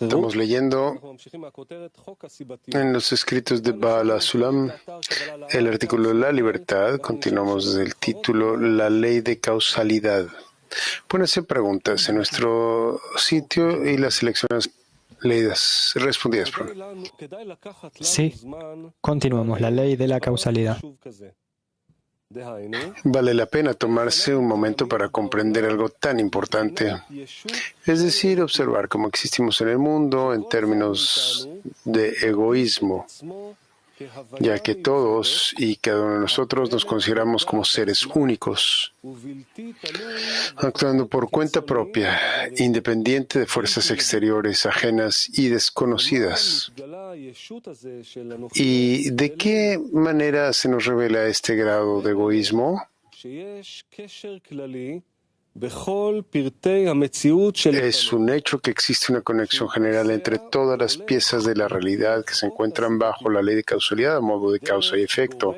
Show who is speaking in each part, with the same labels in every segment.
Speaker 1: Estamos leyendo en los escritos de Baal HaSulam el artículo La Libertad. Continuamos desde el título La Ley de Causalidad. Pueden hacer preguntas en nuestro sitio y las selecciones leídas, respondidas.
Speaker 2: Sí, continuamos la ley de la causalidad.
Speaker 1: Vale la pena tomarse un momento para comprender algo tan importante, es decir, observar cómo existimos en el mundo en términos de egoísmo, ya que todos y cada uno de nosotros nos consideramos como seres únicos, actuando por cuenta propia, independiente de fuerzas exteriores, ajenas y desconocidas. ¿Y de qué manera se nos revela este grado de egoísmo? Es un hecho que existe una conexión general entre todas las piezas de la realidad que se encuentran bajo la ley de causalidad a modo de causa y efecto.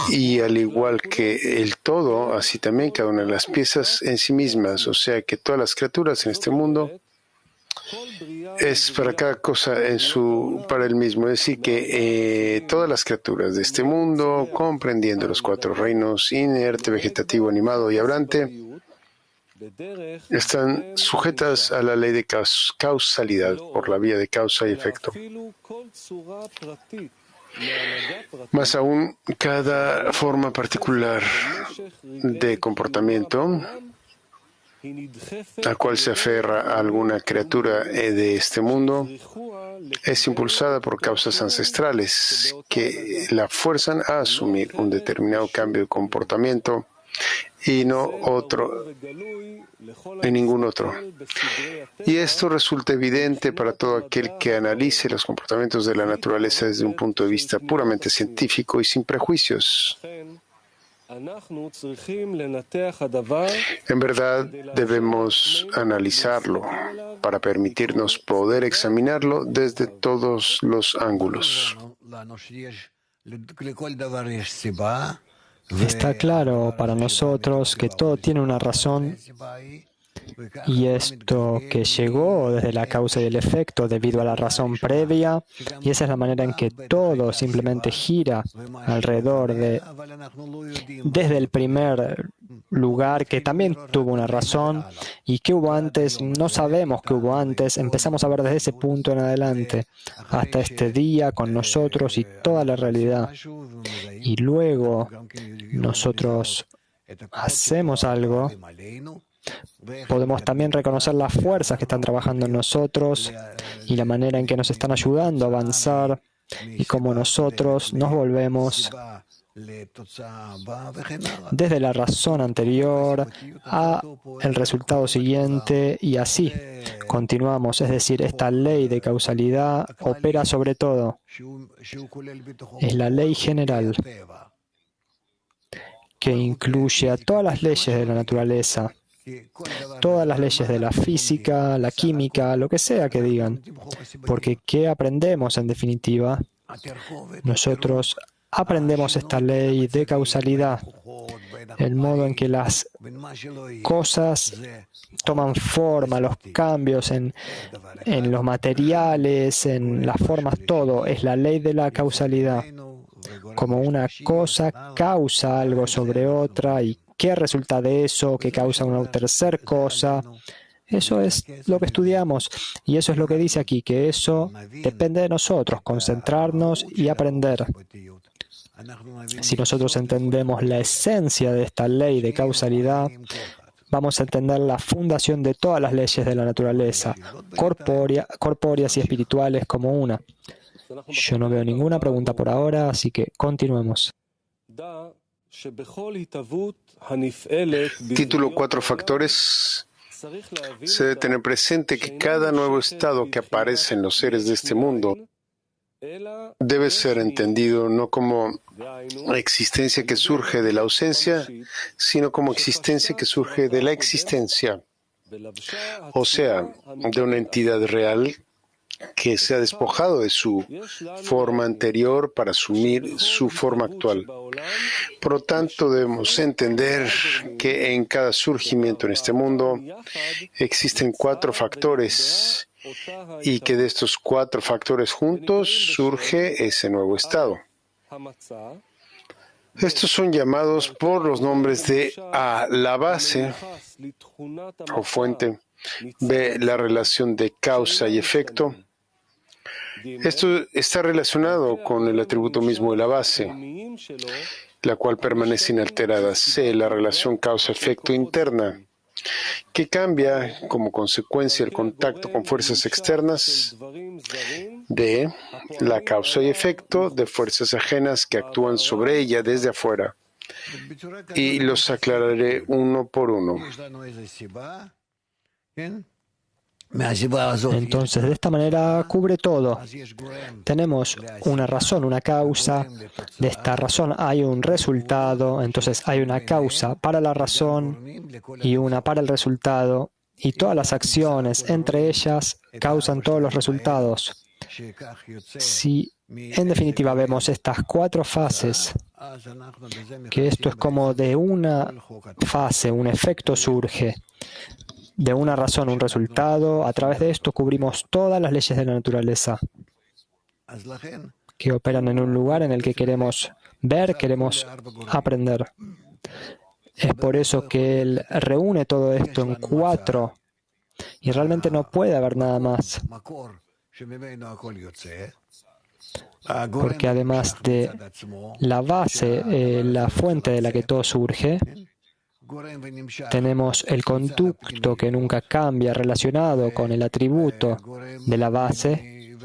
Speaker 1: Y al igual que el todo, así también cada una de las piezas en sí mismas, o sea que todas las criaturas en este mundo es para cada cosa para el mismo. Es decir, que todas las criaturas de este mundo, comprendiendo los cuatro reinos, inerte, vegetativo, animado y hablante, están sujetas a la ley de causalidad por la vía de causa y efecto. Más aún, cada forma particular de comportamiento a cual se aferra a alguna criatura de este mundo es impulsada por causas ancestrales que la fuerzan a asumir un determinado cambio de comportamiento y no otro, y ningún otro. Y esto resulta evidente para todo aquel que analice los comportamientos de la naturaleza desde un punto de vista puramente científico y sin prejuicios. En verdad, debemos analizarlo para permitirnos poder examinarlo desde todos los ángulos.
Speaker 2: Está claro para nosotros que todo tiene una razón, y esto que llegó desde la causa y el efecto debido a la razón previa, y esa es la manera en que todo simplemente gira alrededor desde el primer lugar que también tuvo una razón, y qué hubo antes, no sabemos qué hubo antes, empezamos a ver desde ese punto en adelante, hasta este día con nosotros y toda la realidad. Y luego nosotros hacemos algo, podemos también reconocer las fuerzas que están trabajando en nosotros y la manera en que nos están ayudando a avanzar y cómo nosotros nos volvemos desde la razón anterior a el resultado siguiente y así continuamos. Es decir, esta ley de causalidad opera sobre todo. Es la ley general que incluye a todas las leyes de la naturaleza, todas las leyes de la física, la química, lo que sea que digan. Porque ¿qué aprendemos en definitiva? Nosotros aprendemos esta ley de causalidad, el modo en que las cosas toman forma, los cambios en los materiales, en las formas, todo es la ley de la causalidad. Como una cosa causa algo sobre otra y qué resulta de eso, que causa una tercera cosa. Eso es lo que estudiamos y eso es lo que dice aquí, que eso depende de nosotros, concentrarnos y aprender. Si nosotros entendemos la esencia de esta ley de causalidad, vamos a entender la fundación de todas las leyes de la naturaleza, corpóreas y espirituales como una. Yo no veo ninguna pregunta por ahora, así que continuemos.
Speaker 1: Título 4 factores. Se debe tener presente que cada nuevo estado que aparece en los seres de este mundo debe ser entendido no como existencia que surge de la ausencia, sino como existencia que surge de la existencia, o sea, de una entidad real que se ha despojado de su forma anterior para asumir su forma actual. Por lo tanto, debemos entender que en cada surgimiento en este mundo existen 4 factores y que de estos 4 factores juntos surge ese nuevo estado. Estos son llamados por los nombres de A, la base o fuente, B, la relación de causa y efecto. Esto está relacionado con el atributo mismo de la base, la cual permanece inalterada. C, la relación causa-efecto interna, que cambia como consecuencia el contacto con fuerzas externas. D, la causa y efecto de fuerzas ajenas que actúan sobre ella desde afuera. Y los aclararé uno por uno.
Speaker 2: Entonces, de esta manera cubre todo. Tenemos una razón, una causa. De esta razón hay un resultado. Entonces, hay una causa para la razón y una para el resultado. Y todas las acciones, entre ellas, causan todos los resultados. Si, en definitiva, vemos estas 4 fases, que esto es como de una fase, un efecto surge. De una razón, un resultado. A través de esto cubrimos todas las leyes de la naturaleza que operan en un lugar en el que queremos ver, queremos aprender. Es por eso que él reúne todo esto en 4 y realmente no puede haber nada más. Porque además de la base, la fuente de la que todo surge, tenemos el conducto que nunca cambia relacionado con el atributo de la base,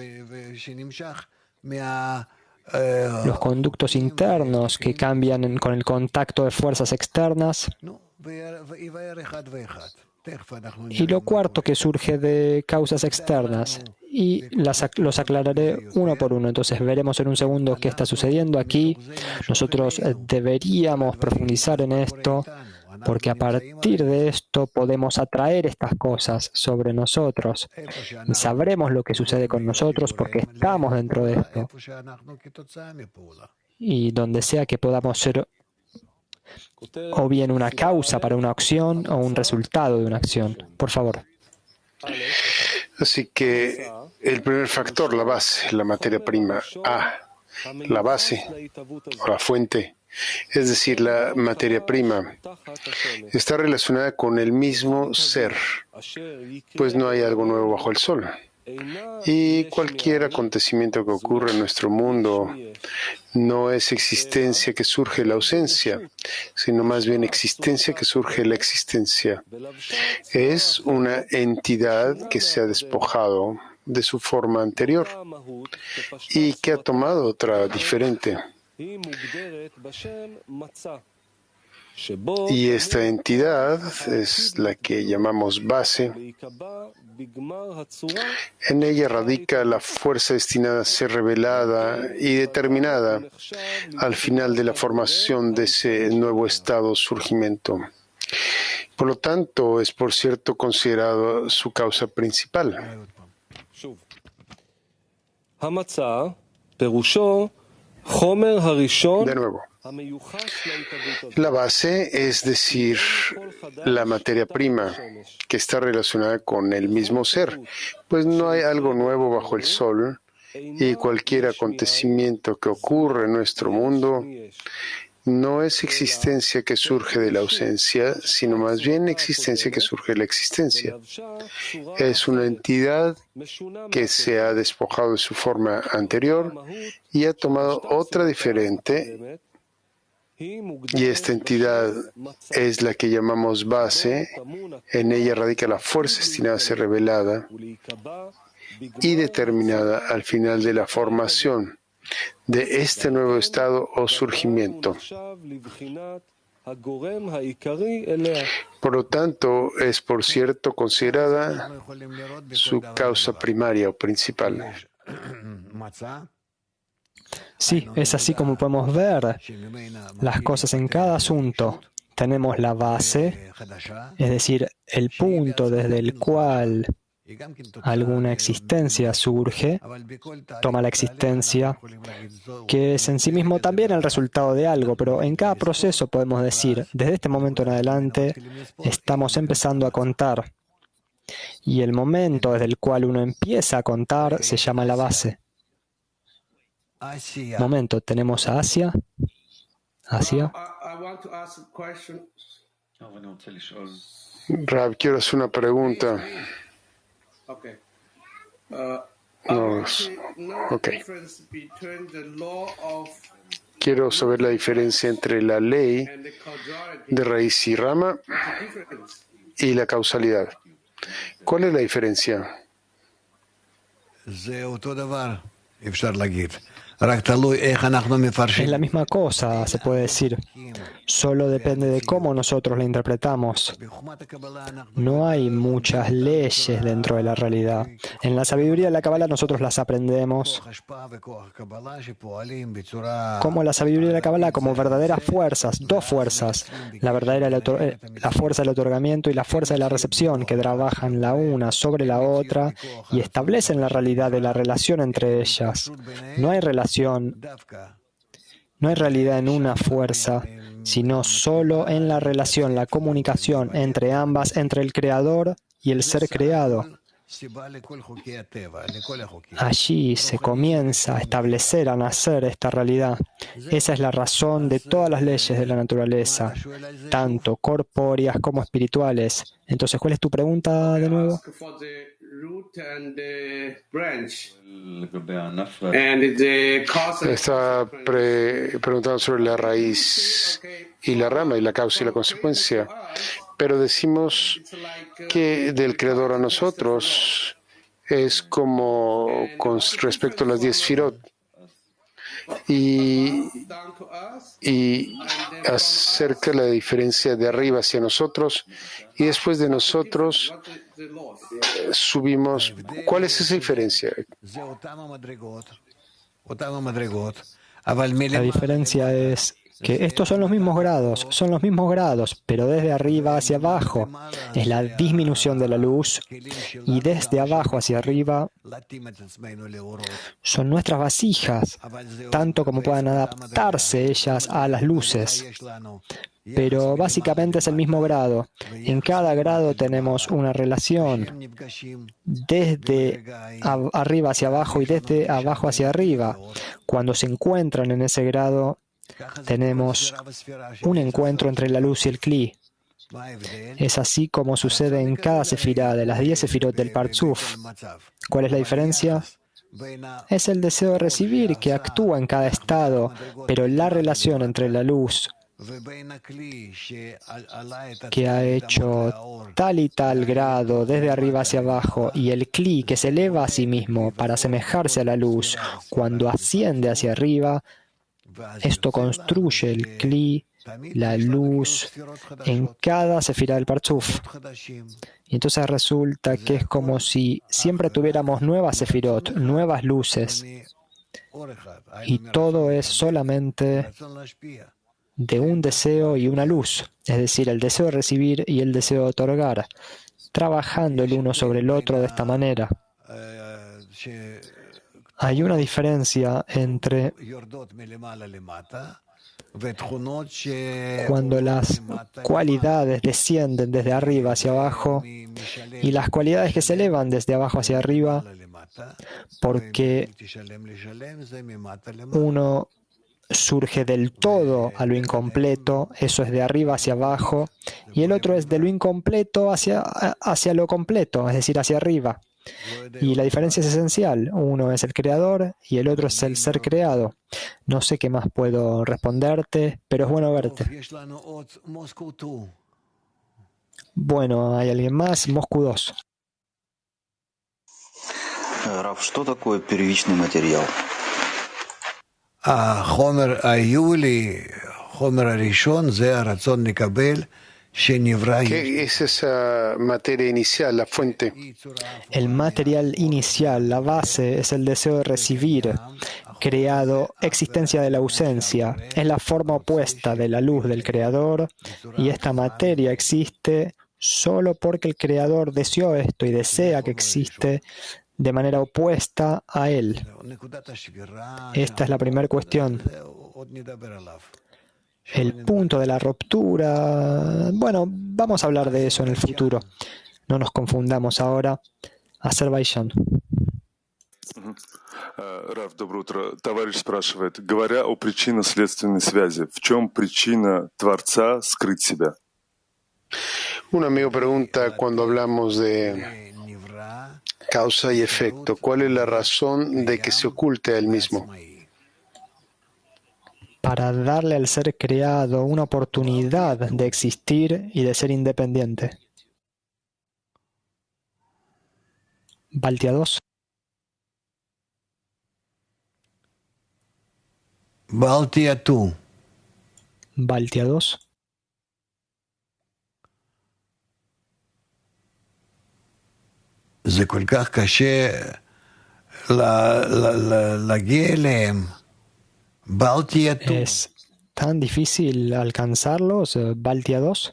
Speaker 2: los conductos internos que cambian con el contacto de fuerzas externas, y lo cuarto que surge de causas externas. Y los aclararé uno por uno. Entonces veremos en un segundo qué está sucediendo aquí. Nosotros deberíamos profundizar en esto, porque a partir de esto podemos atraer estas cosas sobre nosotros. Y sabremos lo que sucede con nosotros porque estamos dentro de esto. Y donde sea que podamos ser o bien una causa para una acción o un resultado de una acción. Por favor.
Speaker 1: Así que el primer factor, la base, la materia prima, A, la base o la fuente, es decir, la materia prima, está relacionada con el mismo ser, pues no hay algo nuevo bajo el sol. Y cualquier acontecimiento que ocurre en nuestro mundo no es existencia que surge de la ausencia, sino más bien existencia que surge de la existencia. Es una entidad que se ha despojado de su forma anterior y que ha tomado otra diferente. Y esta entidad es la que llamamos base. En ella radica la fuerza destinada a ser revelada y determinada al final de la formación de ese nuevo estado surgimiento. Por lo tanto, es por cierto considerado su causa principal. De nuevo. La base, es decir, la materia prima, que está relacionada con el mismo ser, pues no hay algo nuevo bajo el sol y cualquier acontecimiento que ocurre en nuestro mundo no es existencia que surge de la ausencia, sino más bien existencia que surge de la existencia. Es una entidad que se ha despojado de su forma anterior y ha tomado otra diferente. Y esta entidad es la que llamamos base. En ella radica la fuerza destinada a ser revelada y determinada al final de la formación de este nuevo estado o surgimiento. Por lo tanto, es por cierto considerada su causa primaria o principal.
Speaker 2: Sí, es así como podemos ver las cosas en cada asunto. Tenemos la base, es decir, el punto desde el cual alguna existencia surge, toma la existencia, que es en sí mismo también el resultado de algo, pero en cada proceso podemos decir, desde este momento en adelante, estamos empezando a contar. Y el momento desde el cual uno empieza a contar se llama la base. Momento, tenemos a Asia. Asia.
Speaker 1: Rab, quiero hacer una pregunta. No, ok. Quiero saber la diferencia entre la ley de raíz y rama y la causalidad. ¿Cuál es la diferencia?
Speaker 2: Es la misma cosa, se puede decir. Solo depende de cómo nosotros la interpretamos. No hay muchas leyes dentro de la realidad. En la sabiduría de la Kabbalah nosotros las aprendemos como la sabiduría de la Kabbalah, como verdaderas fuerzas, dos fuerzas, la fuerza del otorgamiento y la fuerza de la recepción, que trabajan la una sobre la otra y establecen la realidad de la relación entre ellas. No hay realidad en una fuerza, sino solo en la relación, la comunicación entre ambas, entre el creador y el ser creado. Allí se comienza a establecer, a nacer esta realidad. Esa es la razón de todas las leyes de la naturaleza, tanto corpóreas como espirituales. Entonces, ¿cuál es tu pregunta de nuevo?
Speaker 1: Estaba preguntando sobre la raíz y la rama y la causa y la consecuencia. Pero decimos que del Creador a nosotros es como con respecto a las 10 Sefirot. Y acerca la diferencia de arriba hacia nosotros y después de nosotros subimos. ¿Cuál es esa diferencia?
Speaker 2: La diferencia es que estos son los mismos grados, pero desde arriba hacia abajo es la disminución de la luz y desde abajo hacia arriba son nuestras vasijas, tanto como puedan adaptarse ellas a las luces. Pero básicamente es el mismo grado. En cada grado tenemos una relación desde arriba hacia abajo y desde abajo hacia arriba. Cuando se encuentran en ese grado, tenemos un encuentro entre la luz y el Kli. Es así como sucede en cada sefirá de las 10 sefirot del Partzuf. ¿Cuál es la diferencia? Es el deseo de recibir que actúa en cada estado, pero la relación entre la luz que ha hecho tal y tal grado desde arriba hacia abajo y el Kli que se eleva a sí mismo para asemejarse a la luz cuando asciende hacia arriba, esto construye el Kli, la luz, en cada sefirá del Partzuf. Y entonces resulta que es como si siempre tuviéramos nuevas sefirot, nuevas luces, y todo es solamente de un deseo y una luz, es decir, el deseo de recibir y el deseo de otorgar, trabajando el uno sobre el otro de esta manera. Hay una diferencia entre cuando las cualidades descienden desde arriba hacia abajo y las cualidades que se elevan desde abajo hacia arriba, porque uno surge del todo a lo incompleto, eso es de arriba hacia abajo, y el otro es de lo incompleto hacia lo completo, es decir, hacia arriba. Y la diferencia es esencial. Uno es el creador y el otro es el ser creado. No sé qué más puedo responderte, pero es bueno verte. Bueno, ¿hay alguien más? Moscú 2.
Speaker 3: Рав, что такое первичный материал?
Speaker 4: החומר היולי, חומר הראשון, זה הרצון לקבל שנברא יש.
Speaker 1: ¿Qué es esa materia inicial, la fuente?
Speaker 2: El material inicial, la base, es el deseo de recibir, creado, existencia de la ausencia. Es la forma opuesta de la luz del Creador y esta materia existe solo porque el Creador deseó esto y desea que existe de manera opuesta a Él. Esta es la primera cuestión. El punto de la ruptura, bueno, vamos a hablar de eso en el futuro. No nos confundamos ahora. Azerbaiyán.
Speaker 5: Раф, доброе утро. Товарищ спрашивает, говоря о причинно-следственной связи, в чем причина Творца скрыть себя?
Speaker 1: Un amigo pregunta, cuando hablamos de causa y efecto, ¿cuál es la razón de que se oculte a él mismo?
Speaker 2: Para darle al ser creado una oportunidad de existir y de ser independiente. Baltia 2.
Speaker 4: Baltia 2.
Speaker 2: Baltia 2.
Speaker 4: זה כל כך קשה להגיע אליהם. Baltia 2.
Speaker 2: Es tan difícil alcanzarlos, Baltia 2.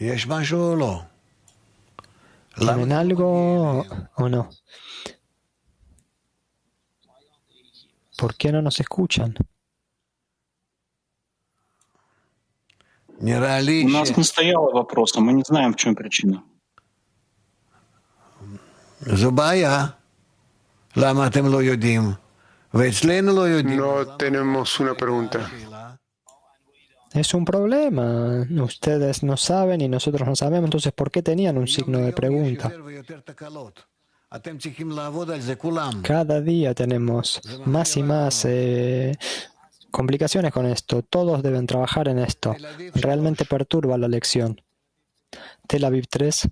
Speaker 4: יש משהו או לא?
Speaker 2: ¿Tienen algo o no? ¿Por qué no nos escuchan?
Speaker 4: נראה לי
Speaker 6: У нас не стояло вопроса, мы не знаем, в чем причина.
Speaker 4: זו בעיה. למה אתם לא יודעים? ואצלנו לא יודעים.
Speaker 1: No tenemos una pregunta.
Speaker 2: Es un problema. Ustedes no saben y nosotros no sabemos. Entonces, ¿por qué tenían un signo de pregunta? Cada día tenemos más y más complicaciones con esto. Todos deben trabajar en esto. Realmente perturba la lección. Tel Aviv 3.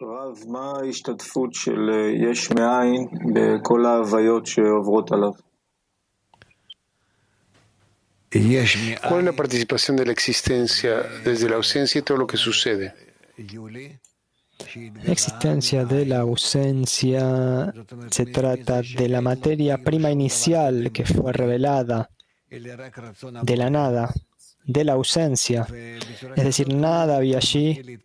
Speaker 7: רב, מה ההשתתפות של יש מאין בכל ההוויות שעוברות עליו?
Speaker 1: ¿Cuál es la participación de la existencia desde la ausencia y todo lo que sucede?
Speaker 2: La existencia de la ausencia se trata de la materia prima inicial que fue revelada de la nada, de la ausencia. Es decir, nada había allí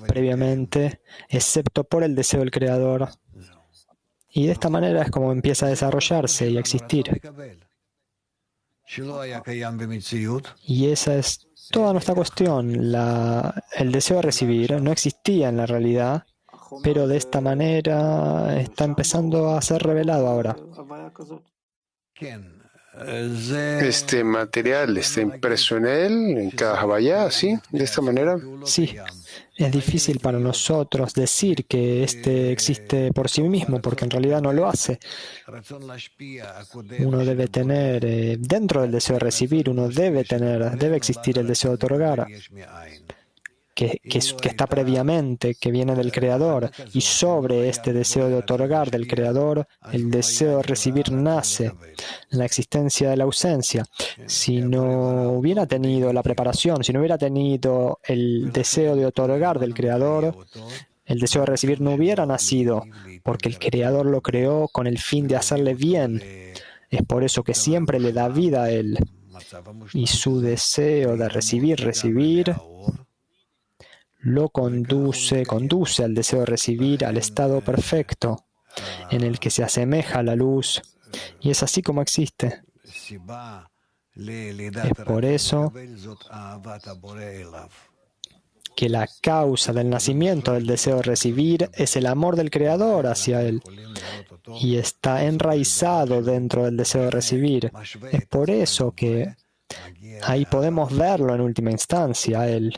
Speaker 2: previamente, excepto por el deseo del Creador. Y de esta manera es como empieza a desarrollarse y a existir. Y esa es toda nuestra cuestión. El deseo de recibir no existía en la realidad, pero de esta manera está empezando a ser revelado ahora.
Speaker 1: Este material está impreso en él, en cada Havaya, ¿sí? De esta manera.
Speaker 2: Sí, es difícil para nosotros decir que este existe por sí mismo, porque en realidad no lo hace. Uno debe tener, dentro del deseo de recibir, debe existir el deseo de otorgar, que está previamente, que viene del Creador, y sobre este deseo de otorgar del Creador, el deseo de recibir nace en la existencia de la ausencia. Si no hubiera tenido la preparación, si no hubiera tenido el deseo de otorgar del Creador, el deseo de recibir no hubiera nacido, porque el Creador lo creó con el fin de hacerle bien. Es por eso que siempre le da vida a él. Y su deseo de recibir, lo conduce al deseo de recibir al estado perfecto, en el que se asemeja a la luz, y es así como existe. Es por eso que la causa del nacimiento del deseo de recibir es el amor del Creador hacia él, y está enraizado dentro del deseo de recibir. Es por eso que ahí podemos verlo en última instancia a él,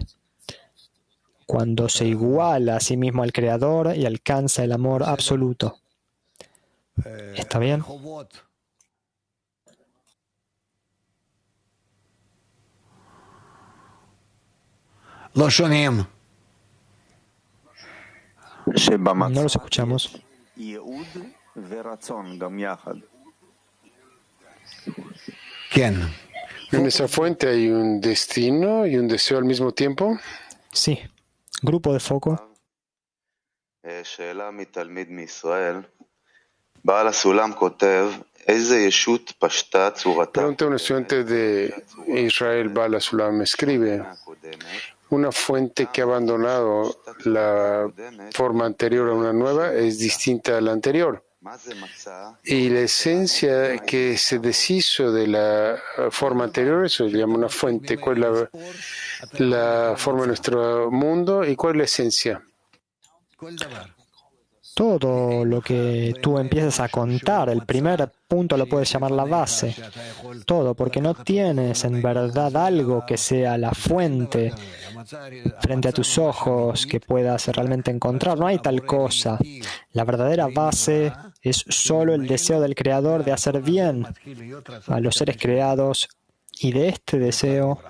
Speaker 2: cuando se iguala a sí mismo al Creador y alcanza el amor absoluto. ¿Está bien?
Speaker 4: לא
Speaker 2: No los escuchamos.
Speaker 4: כן.
Speaker 1: En esa fuente hay un destino y un deseo al mismo tiempo.
Speaker 2: Sí. Grupo de foco.
Speaker 3: שאלה מתלמיד מישראל. בעל הסולם כותב
Speaker 1: Pregunta un estudiante de Israel Bala Sulam, escribe: una fuente que ha abandonado la forma anterior a una nueva es distinta a la anterior. Y la esencia que se deshizo de la forma anterior, eso se llama una fuente. ¿Cuál es la forma de nuestro mundo y cuál es la esencia?
Speaker 2: Todo lo que tú empiezas a contar, el primer punto lo puedes llamar la base. Todo, porque no tienes en verdad algo que sea la fuente frente a tus ojos que puedas realmente encontrar. No hay tal cosa. La verdadera base es solo el deseo del Creador de hacer bien a los seres creados, y de este deseo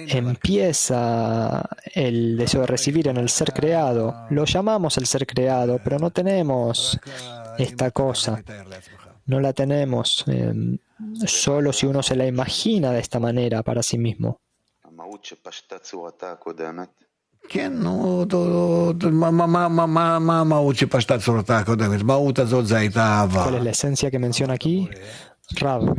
Speaker 2: empieza el deseo de recibir en el ser creado. Lo llamamos el ser creado, pero no tenemos esta cosa. No la tenemos solo si uno se la imagina de esta manera para sí mismo.
Speaker 4: כן, נו, מה המהות שפשטה צורתה הקודמת? מהות הזאת זה הייתה אהבה.
Speaker 2: ¿Cuál es la esencia que menciona aquí? Rav.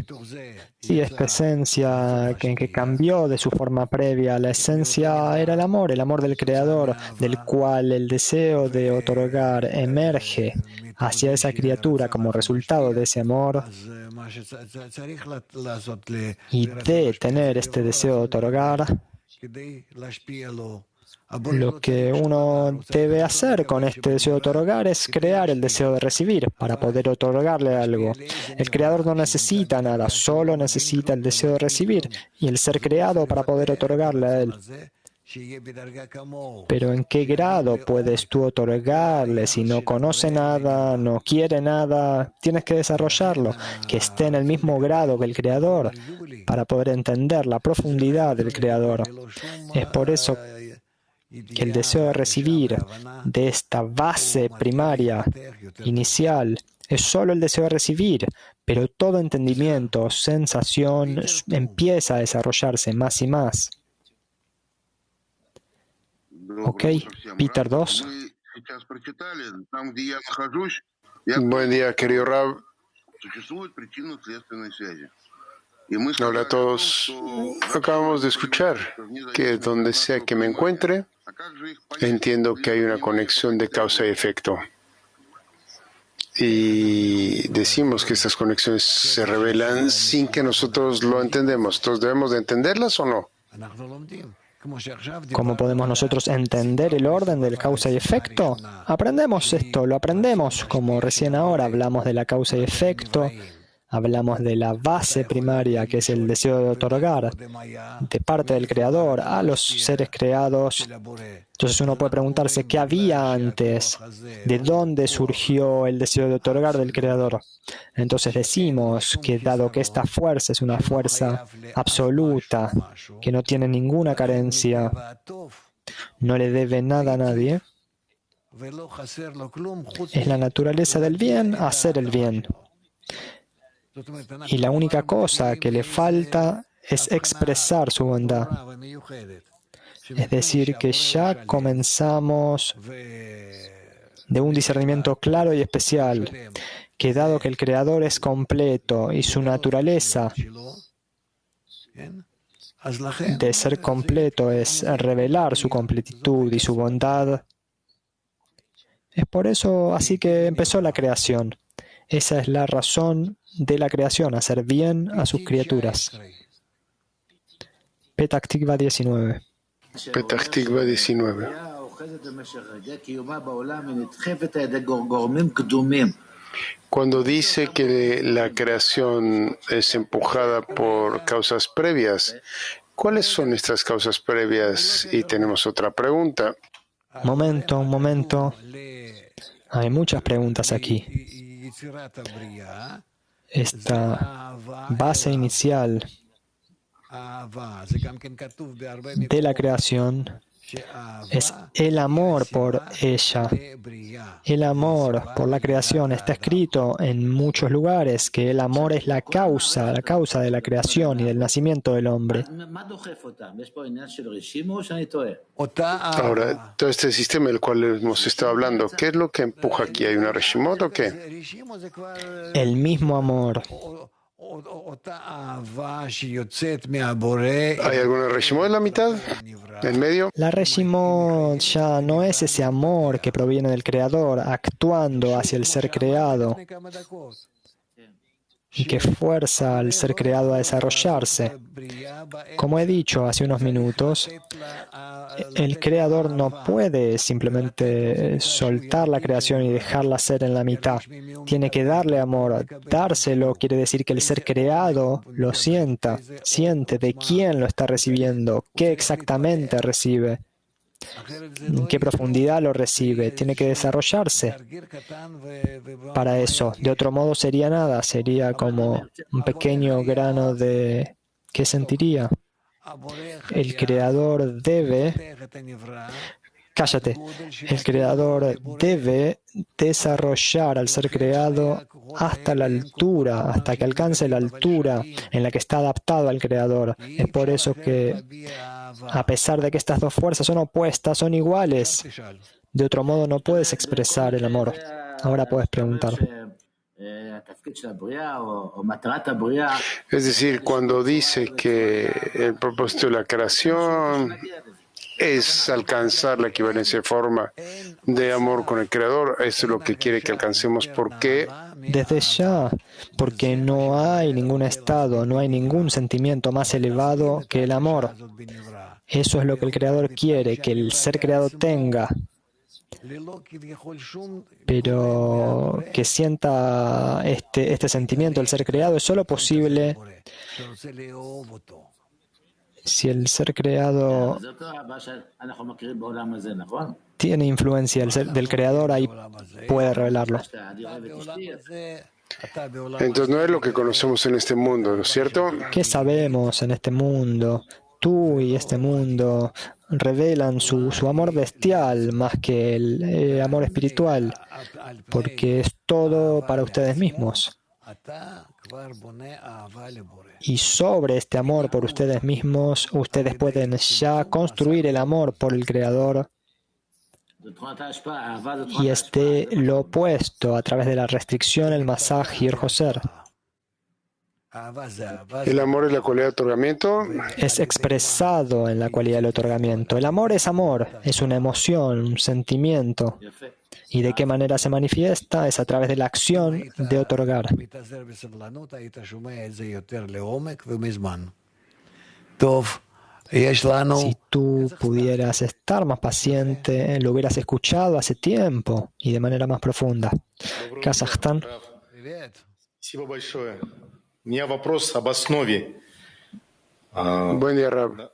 Speaker 2: Sí, esta esencia que cambió de su forma previa. La esencia era el amor del Creador, del cual el deseo de otorgar emerge hacia esa criatura como resultado de ese amor, y de tener este deseo de otorgar. Lo que uno debe hacer con este deseo de otorgar es crear el deseo de recibir para poder otorgarle algo. El creador no necesita nada, solo necesita el deseo de recibir y el ser creado para poder otorgarle a él. Pero ¿en qué grado puedes tú otorgarle si no conoce nada, no quiere nada? Tienes que desarrollarlo, que esté en el mismo grado que el Creador para poder entender la profundidad del Creador. Es por eso que el deseo de recibir de esta base primaria, inicial, es solo el deseo de recibir, pero todo entendimiento, sensación empieza a desarrollarse más y más. Ok, Peter 2.
Speaker 1: Buen día, querido Rab. Hola a todos. Acabamos de escuchar que donde sea que me encuentre, entiendo que hay una conexión de causa y efecto. Y decimos que estas conexiones se revelan sin que nosotros lo entendemos. ¿Entonces debemos de entenderlas o no?
Speaker 2: ¿Cómo podemos nosotros entender el orden del causa y efecto? Aprendemos esto, lo aprendemos, como recién ahora hablamos de la causa y efecto, hablamos de la base primaria, que es el deseo de otorgar de parte del Creador a los seres creados. Entonces uno puede preguntarse, ¿qué había antes? ¿De dónde surgió el deseo de otorgar del Creador? Entonces decimos que dado que esta fuerza es una fuerza absoluta, que no tiene ninguna carencia, no le debe nada a nadie, es la naturaleza del bien hacer el bien. Y la única cosa que le falta es expresar su bondad. Es decir, que ya comenzamos de un discernimiento claro y especial, que dado que el Creador es completo y su naturaleza de ser completo es revelar su completitud y su bondad, es por eso así que empezó la creación. Esa es la razón de la creación, hacer bien a sus criaturas. Petach Tikva 19.
Speaker 1: Petach Tikva 19. Cuando dice que la creación es empujada por causas previas, ¿cuáles son estas causas previas? Y tenemos otra pregunta.
Speaker 2: Un momento. Hay muchas preguntas aquí. Esta base inicial de la creación Es el amor por ella. El amor por la creación. Está escrito en muchos lugares que el amor es la causa de la creación y del nacimiento del hombre.
Speaker 1: Ahora, todo este sistema del cual hemos estado hablando, ¿qué es lo que empuja aquí? ¿Hay una Reshimot o qué?
Speaker 2: El mismo amor.
Speaker 1: ¿Hay alguna Reshimot en la mitad? ¿En medio?
Speaker 2: La Reshimot ya no es ese amor que proviene del Creador actuando hacia el ser creado y que fuerza al ser creado a desarrollarse. Como he dicho hace unos minutos, el Creador no puede simplemente soltar la creación y dejarla ser en la mitad. Tiene que darle amor. Dárselo quiere decir que el ser creado lo sienta, siente de quién lo está recibiendo, qué exactamente recibe, en qué profundidad lo recibe. Tiene que desarrollarse para eso. De otro modo sería nada, sería como un pequeño grano de... ¿Qué sentiría? El Creador debe... Cállate. El Creador debe desarrollar al ser creado hasta la altura, hasta que alcance la altura en la que está adaptado al Creador. Es por eso que, a pesar de que estas dos fuerzas son opuestas, son iguales. De otro modo no puedes expresar el amor. Ahora puedes preguntar.
Speaker 1: Es decir, cuando dice que el propósito de la creación es alcanzar la equivalencia de forma de amor con el Creador, eso es lo que quiere que alcancemos. ¿Por qué?
Speaker 2: Desde ya, porque no hay ningún estado, no hay ningún sentimiento más elevado que el amor. Eso es lo que el Creador quiere, que el ser creado tenga. Pero que sienta este sentimiento, el ser creado, es solo posible si el ser creado tiene influencia del Creador, ahí puede revelarlo.
Speaker 1: Entonces no es lo que conocemos en este mundo, ¿no es cierto?
Speaker 2: ¿Qué sabemos en este mundo? Tú y este mundo revelan su amor bestial más que el amor espiritual, porque es todo para ustedes mismos. Y sobre este amor por ustedes mismos, ustedes pueden ya construir el amor por el Creador. Y lo opuesto a través de la restricción, el masaj y el joser.
Speaker 1: El amor es la cualidad de otorgamiento.
Speaker 2: Es expresado en la cualidad del otorgamiento. El amor, es una emoción, un sentimiento. ¿Y de qué manera se manifiesta? Es a través de la acción de otorgar. Si tú pudieras estar más paciente, lo hubieras escuchado hace tiempo y de manera más profunda. Kazajstán.
Speaker 1: Buen día, Rab.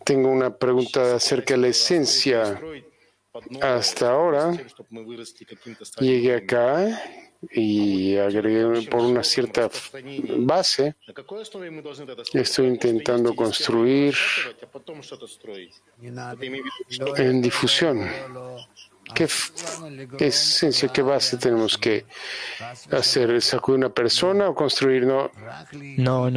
Speaker 1: Tengo una pregunta acerca de la esencia. Hasta ahora llegué acá y agregué por una cierta base. Estoy intentando construir en difusión. ¿Qué esencia, qué base tenemos que hacer? ¿Sacudir una persona o construir? No.
Speaker 2: No.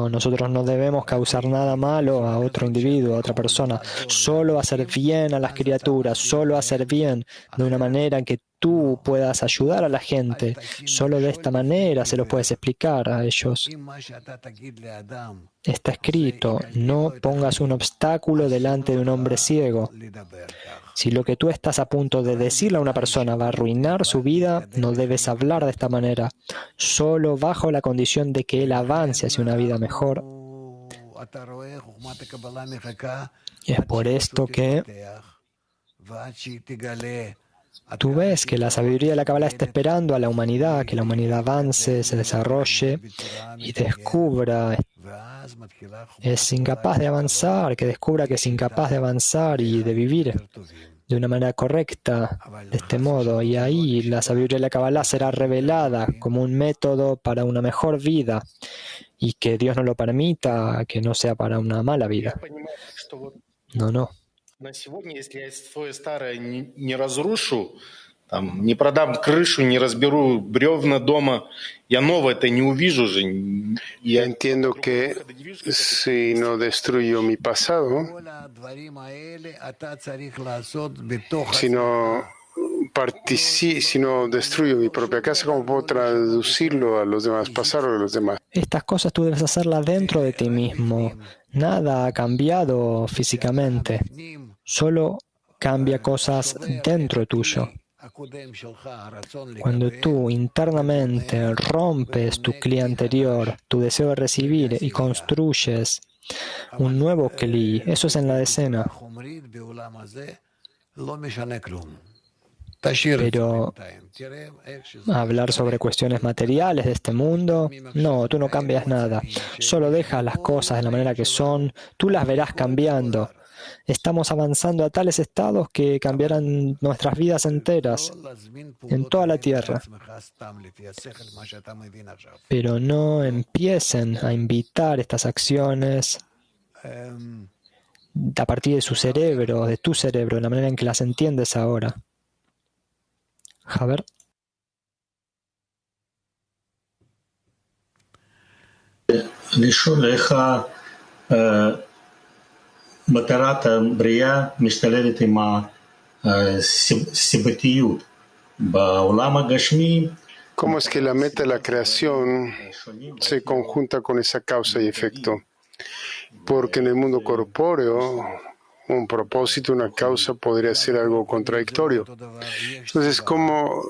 Speaker 2: Nosotros no debemos causar nada malo a otro individuo, a otra persona. Solo hacer bien a las criaturas, solo hacer bien de una manera en que tú puedas ayudar a la gente. Solo de esta manera se lo puedes explicar a ellos. Está escrito, no pongas un obstáculo delante de un hombre ciego. Si lo que tú estás a punto de decirle a una persona va a arruinar su vida, no debes hablar de esta manera, solo bajo la condición de que él avance hacia una vida mejor. Y es por esto que tú ves que la sabiduría de la Kabbalah está esperando a la humanidad, que la humanidad avance, se desarrolle y descubra. Es incapaz de avanzar, que descubra que es incapaz de avanzar y de vivir de una manera correcta, de este modo, y ahí la sabiduría de la Kabbalah será revelada como un método para una mejor vida, y que Dios no lo permita, que no sea para una mala vida. No, no.
Speaker 8: На сегодня, если я свое старое не разрушу, там, не продам крышу, не разберу бревна дома, я новое-то не увижу же.
Speaker 1: Entiendo que si no destruyo mi pasado, si no destruyo mi propia casa, ¿cómo puedo traducirlo a los demás, pasarlo a los demás?
Speaker 2: Estas cosas tú debes hacerlas dentro de ti mismo. Nada ha cambiado físicamente. Solo cambia cosas dentro tuyo. Cuando tú internamente rompes tu cli anterior, tu deseo de recibir, y construyes un nuevo cli, eso es en la decena. Pero hablar sobre cuestiones materiales de este mundo, no, tú no cambias nada. Solo dejas las cosas de la manera que son, tú las verás cambiando. Estamos avanzando a tales estados que cambiarán nuestras vidas enteras en toda la tierra. Pero no empiecen a invitar estas acciones a partir de su cerebro, de tu cerebro, de la manera en que las entiendes ahora. Javier.
Speaker 9: לשאול איך מטרת הבריאה משתלבת עם הסיבתיות. בעולם הגשמי,
Speaker 1: ¿Cómo es que la meta de la creación se conjunta con esa causa y efecto? Porque en el mundo corpóreo, un propósito, una causa podría ser algo contradictorio. Entonces, ¿cómo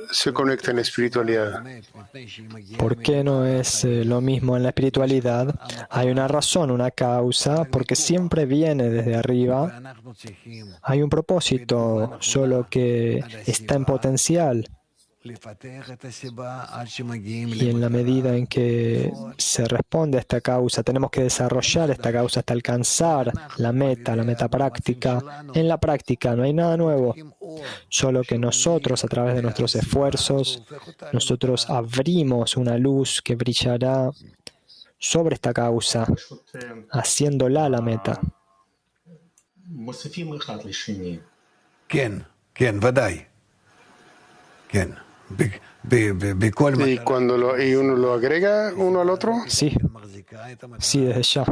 Speaker 1: se conecta en la espiritualidad?
Speaker 2: ¿Por qué no es lo mismo en la espiritualidad? Hay una razón, una causa, porque siempre viene desde arriba. Hay un propósito, solo que está en potencial. Y en la medida en que se responde a esta causa, tenemos que desarrollar esta causa hasta alcanzar la meta práctica. En la práctica no hay nada nuevo, solo que nosotros, a través de nuestros esfuerzos, nosotros abrimos una luz que brillará sobre esta causa, haciéndola la meta.
Speaker 4: כן, ודאי. כן.
Speaker 1: ¿Y uno lo agrega uno al otro?
Speaker 2: Sí, desde ya.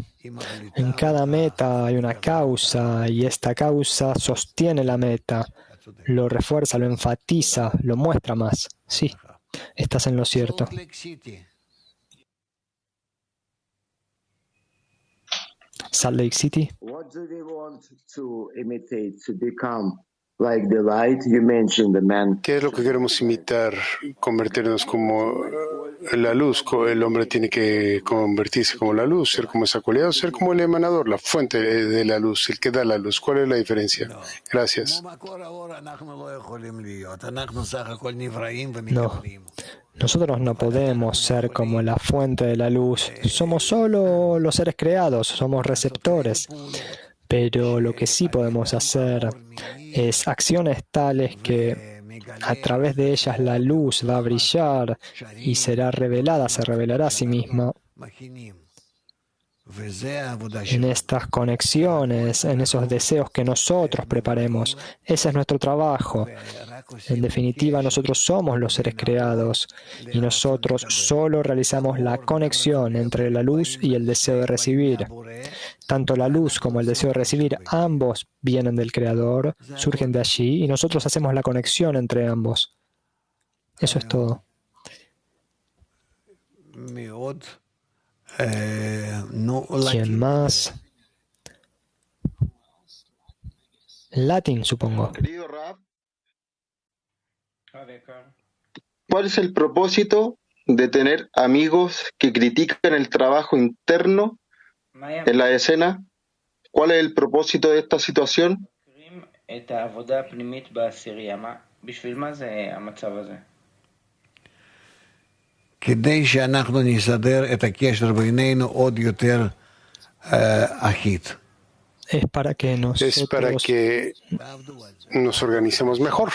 Speaker 2: En cada meta hay una causa y esta causa sostiene la meta, lo refuerza, lo enfatiza, lo muestra más. Sí, estás en lo cierto. Salt Lake City.
Speaker 10: What do they want to imitate to become like the light? You mentioned the man.
Speaker 1: ¿Qué es lo que queremos imitar? Convertirnos como la luz. El hombre tiene que convertirse como la luz, ser como esa cualidad, o ser como el emanador, la fuente de la luz, el que da la luz. ¿Cuál es la diferencia? Gracias.
Speaker 2: No. Nosotros no podemos ser como la fuente de la luz. Somos solo los seres creados, somos receptores. Pero lo que sí podemos hacer es acciones tales que a través de ellas la luz va a brillar y será revelada, se revelará a sí misma. En estas conexiones, en esos deseos que nosotros preparemos. Ese es nuestro trabajo. En definitiva, nosotros somos los seres creados y nosotros solo realizamos la conexión entre la luz y el deseo de recibir. Tanto la luz como el deseo de recibir, ambos vienen del Creador, surgen de allí y nosotros hacemos la conexión entre ambos. Eso es todo. ¿Quién más? Latín, supongo.
Speaker 11: Querido Rab, ¿cuál es el propósito de tener amigos que critican el trabajo interno en la escena? ¿Cuál es el propósito de esta situación?
Speaker 4: כדי שאנחנו נסדר את הקשר בינינו עוד יותר אחיד.
Speaker 2: Es para que
Speaker 1: Es para que nos organicemos mejor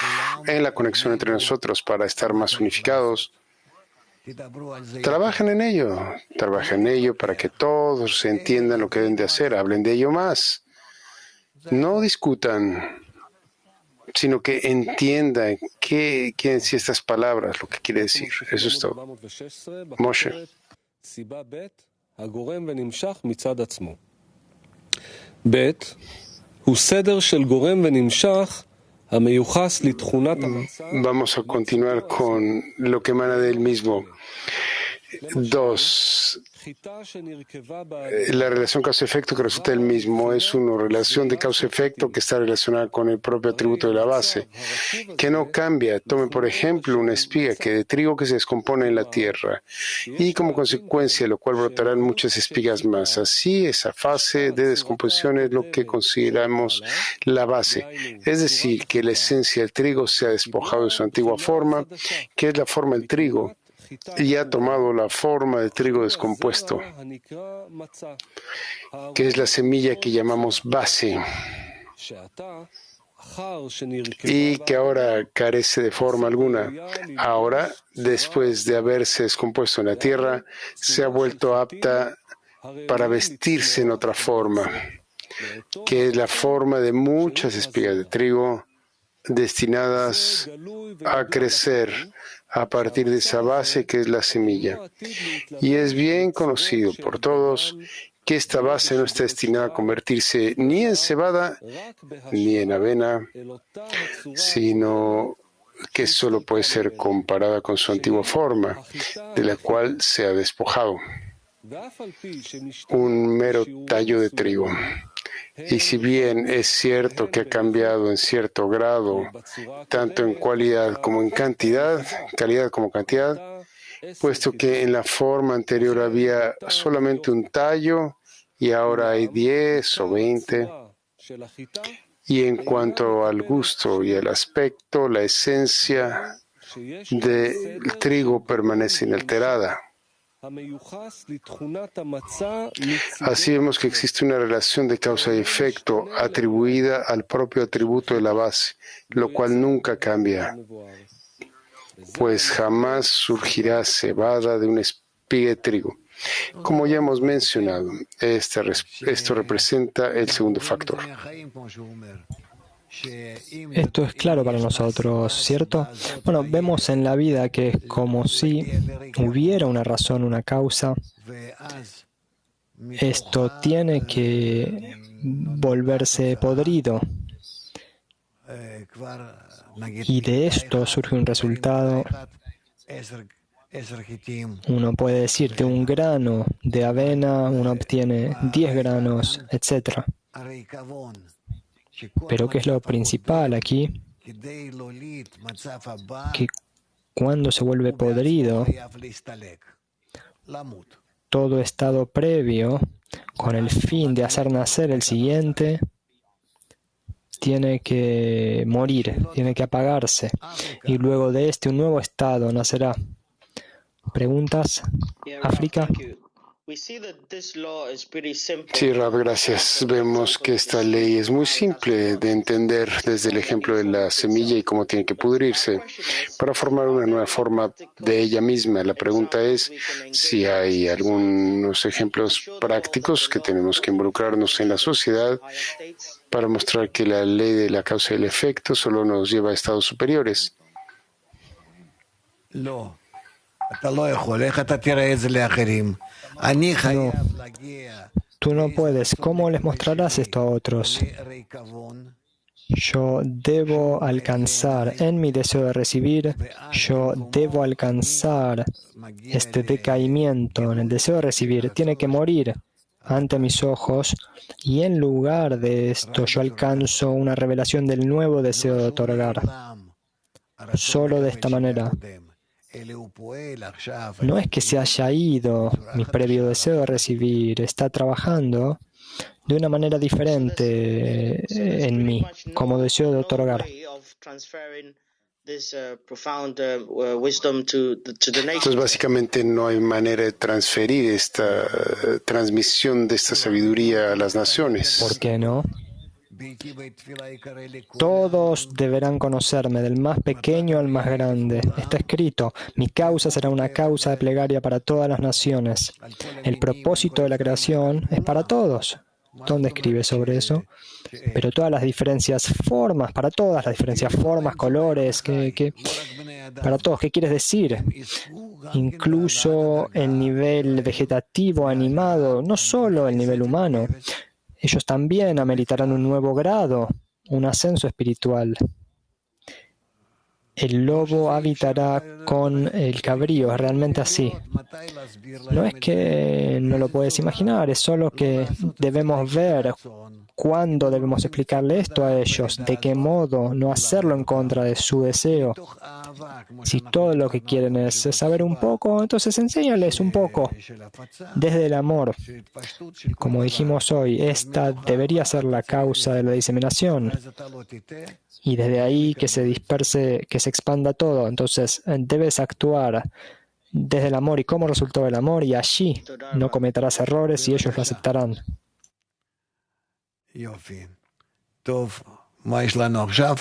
Speaker 1: en la conexión entre nosotros, para estar más unificados. Trabajen en ello para que todos entiendan lo que deben de hacer, hablen de ello más. No discutan, sino que entiendan qué quieren decir estas palabras, lo que quiere decir. Eso es todo. Moshe. Vamos a continuar con lo que emana del mismo. 2. La relación causa-efecto que resulta del mismo es una relación de causa-efecto que está relacionada con el propio atributo de la base, que no cambia. Tomen, por ejemplo, una espiga de trigo que se descompone en la tierra y como consecuencia de lo cual brotarán muchas espigas más. Así, esa fase de descomposición es lo que consideramos la base, es decir, que la esencia del trigo se ha despojado de su antigua forma, que es la forma del trigo, y ha tomado la forma de trigo descompuesto, que es la semilla que llamamos base, y que ahora carece de forma alguna. Ahora, después de haberse descompuesto en la tierra, se ha vuelto apta para vestirse en otra forma, que es la forma de muchas espigas de trigo destinadas a crecer a partir de esa base que es la semilla. Y es bien conocido por todos que esta base no está destinada a convertirse ni en cebada ni en avena, sino que solo puede ser comparada con su antigua forma, de la cual se ha despojado. Un mero tallo de trigo. Y si bien es cierto que ha cambiado en cierto grado, tanto en calidad como cantidad, puesto que en la forma anterior había solamente un tallo y ahora hay 10 o 20. Y en cuanto al gusto y al aspecto, la esencia del trigo permanece inalterada. Así vemos que existe una relación de causa y efecto atribuida al propio atributo de la base, lo cual nunca cambia, pues jamás surgirá cebada de una espiga de trigo. Como ya hemos mencionado, esto representa el segundo factor.
Speaker 2: Esto es claro para nosotros, ¿cierto? Bueno, vemos en la vida que es como si hubiera una razón, una causa. Esto tiene que volverse podrido. Y de esto surge un resultado. Uno puede decir, de un grano de avena uno obtiene 10 granos, etc. Pero ¿qué es lo principal aquí? Que cuando se vuelve podrido, todo estado previo, con el fin de hacer nacer el siguiente, tiene que morir, tiene que apagarse. Y luego de este, un nuevo estado nacerá. ¿Preguntas? ¿África?
Speaker 1: Sí, Rab, gracias. Vemos que esta ley es muy simple de entender desde el ejemplo de la semilla y cómo tiene que pudrirse para formar una nueva forma de ella misma. La pregunta es si hay algunos ejemplos prácticos que tenemos que involucrarnos en la sociedad para mostrar que la ley de la causa y el efecto solo nos lleva a estados superiores.
Speaker 4: No.
Speaker 2: Tú no puedes. ¿Cómo les mostrarás esto a otros? Yo debo alcanzar en mi deseo de recibir, yo debo alcanzar este decaimiento en el deseo de recibir. Tiene que morir ante mis ojos y en lugar de esto yo alcanzo una revelación del nuevo deseo de otorgar. Solo de esta manera. No es que se haya ido mi previo deseo de recibir, está trabajando de una manera diferente en mí, como deseo de otorgar.
Speaker 1: Entonces, básicamente no hay manera de transferir esta transmisión de esta sabiduría a las naciones.
Speaker 2: ¿Por qué no? Todos deberán conocerme, del más pequeño al más grande. Está escrito, mi causa será una causa de plegaria para todas las naciones. El propósito de la creación es para todos. ¿Dónde escribe sobre eso? Pero todas las diferencias formas, para todas las diferencias formas, colores, para todos, ¿qué quieres decir? Incluso el nivel vegetativo, animado, no solo el nivel humano. Ellos también ameritarán un nuevo grado, un ascenso espiritual. El lobo habitará con el cabrío, es realmente así. No es que no lo puedes imaginar, es solo que debemos ver cuándo debemos explicarle esto a ellos, de qué modo, no hacerlo en contra de su deseo. Si todo lo que quieren es saber un poco, entonces enséñales un poco, desde el amor. Como dijimos hoy, esta debería ser la causa de la diseminación. Y desde ahí que se disperse, que se expanda todo. Entonces debes actuar desde el amor y cómo resultó el amor, y allí no cometerás errores y ellos lo aceptarán.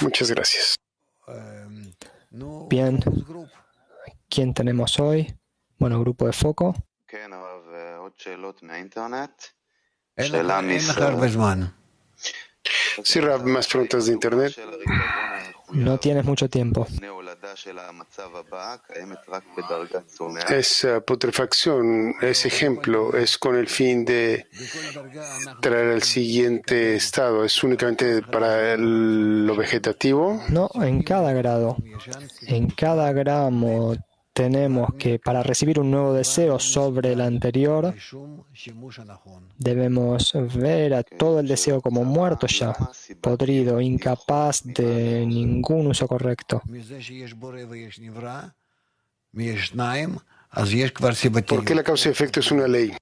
Speaker 1: Muchas gracias.
Speaker 2: Bien. ¿Quién tenemos hoy? Bueno, grupo de foco.
Speaker 1: Sí, Rab, más preguntas de Internet.
Speaker 2: No tienes mucho tiempo.
Speaker 1: Esa putrefacción, ese ejemplo, es con el fin de traer al siguiente estado. ¿Es únicamente para lo vegetativo?
Speaker 2: No, en cada grado. En cada gramo tenemos que, para recibir un nuevo deseo sobre el anterior, debemos ver a todo el deseo como muerto ya, podrido, incapaz de ningún uso correcto.
Speaker 1: ¿Por qué la causa y efecto es una ley?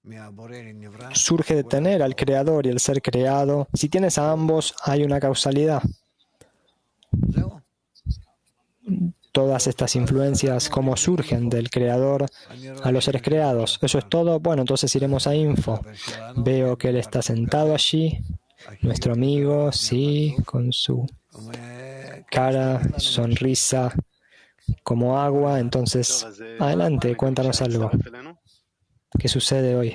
Speaker 2: Surge de tener al creador y el ser creado. Si tienes a ambos, hay una causalidad. Todas estas influencias, cómo surgen del creador a los seres creados. ¿Eso es todo? Bueno, entonces iremos a info. Veo que él está sentado allí, nuestro amigo, sí, con su cara, sonrisa como agua. Entonces, adelante, cuéntanos algo. ¿Qué sucede hoy?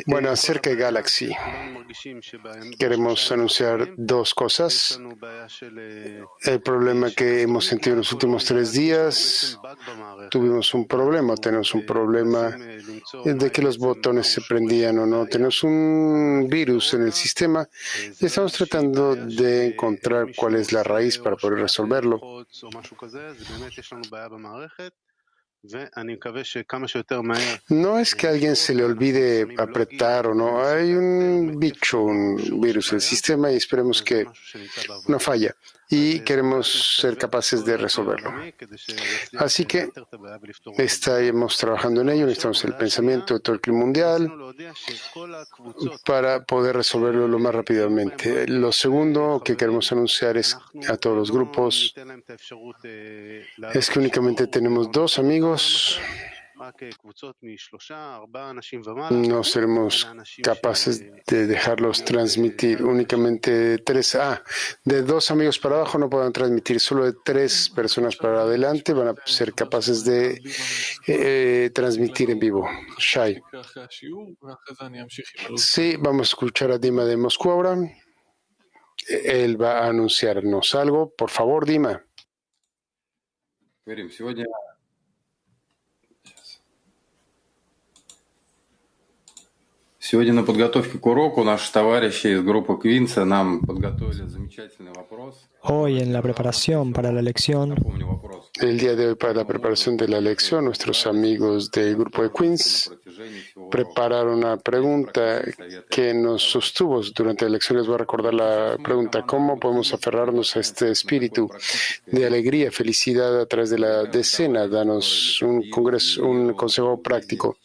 Speaker 1: Bueno, acerca de Galaxy, queremos anunciar dos cosas. El problema que hemos sentido en los últimos 3 días, tenemos un problema de que los botones se prendían o no. Tenemos un virus en el sistema y estamos tratando de encontrar cuál es la raíz para poder resolverlo. No es que a alguien se le olvide apretar o no. Hay un bicho, un virus en el sistema y esperemos que no falla. Y queremos ser capaces de resolverlo. Así que estamos trabajando en ello. Necesitamos el pensamiento de todo el clima mundial para poder resolverlo lo más rápidamente. Lo segundo que queremos anunciar es a todos los grupos es que únicamente tenemos 2 amigos. No seremos capaces de dejarlos transmitir. Únicamente 3. De 2 amigos para abajo no podrán transmitir. Solo de 3 personas para adelante van a ser capaces de transmitir en vivo. Shai. Sí, vamos a escuchar a Dima de Moscú ahora. Él va a anunciarnos algo. Por favor, Dima.
Speaker 12: Сегодня на подготовке к уроку наши товарищи из группы Квинса нам подготовили замечательный вопрос.
Speaker 2: Hoy en la preparación para la lección,
Speaker 1: el día de hoy para la preparación de la lección, nuestros amigos del grupo de Queens prepararon una pregunta que nos sostuvo durante la lección. Les voy a recordar la pregunta: ¿cómo podemos aferrarnos a este espíritu de alegría, felicidad a través de la decena? Danos un consejo práctico.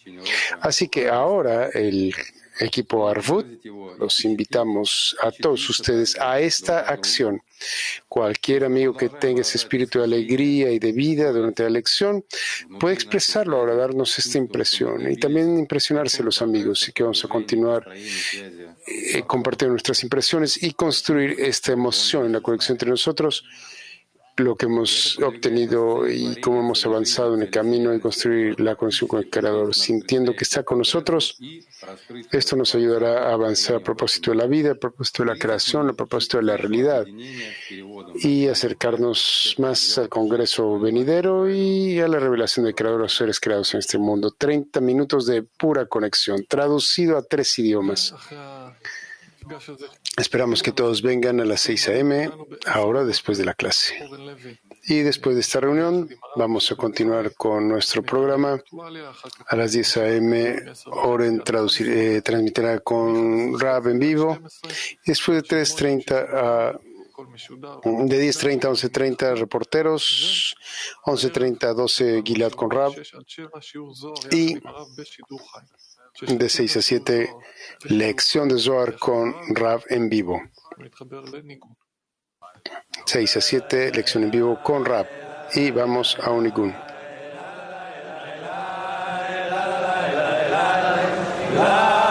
Speaker 1: Así que ahora Equipo Arvut, los invitamos a todos ustedes a esta acción. Cualquier amigo que tenga ese espíritu de alegría y de vida durante la lección puede expresarlo ahora, darnos esta impresión y también impresionarse los amigos, y que vamos a continuar compartiendo nuestras impresiones y construir esta emoción en la conexión entre nosotros, lo que hemos obtenido y cómo hemos avanzado en el camino de construir la conexión con el Creador, sintiendo que está con nosotros. Esto nos ayudará a avanzar a propósito de la vida, a propósito de la creación, a propósito de la realidad, y acercarnos más al Congreso venidero y a la revelación del Creador a los seres creados en este mundo. 30 minutos de pura conexión, traducido a 3 idiomas. Esperamos que todos vengan a las 6 a.m., ahora después de la clase. Y después de esta reunión vamos a continuar con nuestro programa. A las 10 a.m. Oren transmitirá con Rav en vivo. Y después de 3:30 de 10:30 a 11:30 reporteros, 11:30 a 12 Gilad con Rav, y de 6 a 7 lección de Zohar con Rav en vivo. 6 a 7 lección en vivo con Rav, y vamos a un Nigun.
Speaker 13: La